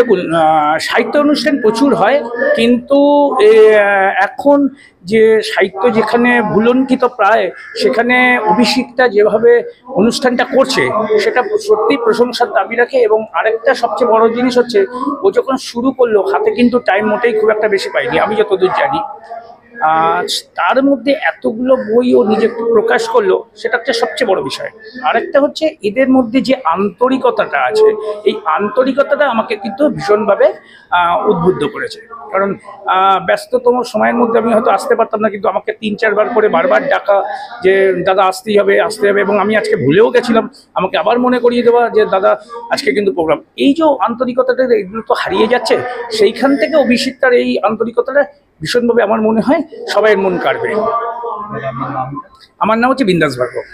দেখুন, সাহিত্য অনুষ্ঠান প্রচুর হয়, কিন্তু এখন যে সাহিত্য যেখানে ভুলণ্ঠিত প্রায়, সেখানে অভিষিক্তা যেভাবে অনুষ্ঠানটা করছে সেটা সত্যি প্রশংসার দাবি রাখে। এবং আরেকটা সবচেয়ে বড় জিনিস হচ্ছে, ও যখন শুরু করলো হাতে কিন্তু টাইম মোটেই খুব একটা বেশি পাইনি আমি যতদূর জানি। তার মধ্যে এতগুলো বই ও নিজে প্রকাশ করলো, সেটা হচ্ছে সবচেয়ে বড় বিষয়। আরেকটা হচ্ছে এদের মধ্যে যে আন্তরিকতাটা আছে, এই আন্তরিকতাটা আমাকে কিন্তু ভীষণভাবে উদ্বুদ্ধ করেছে। কারণ ব্যস্ততম সময়ের মধ্যে আমি হয়তো আসতে পারতাম না, কিন্তু আমাকে 3-4 বার করে বারবার ডাকা যে দাদা আসতেই হবে আসতে হবে, এবং আমি আজকে ভুলেও গেছিলাম, আমাকে আবার মনে করিয়ে দেওয়া যে দাদা আজকে কিন্তু প্রোগ্রাম। এই যে আন্তরিকতাটা, এগুলো তো হারিয়ে যাচ্ছে। সেইখান থেকে অভিষিক্তার এই আন্তরিকতাটা ভীষণভাবে আমার মনে হয় সবাই মন কাড়বে। আমার নাম হচ্ছে বিন্দাস ভার্গব।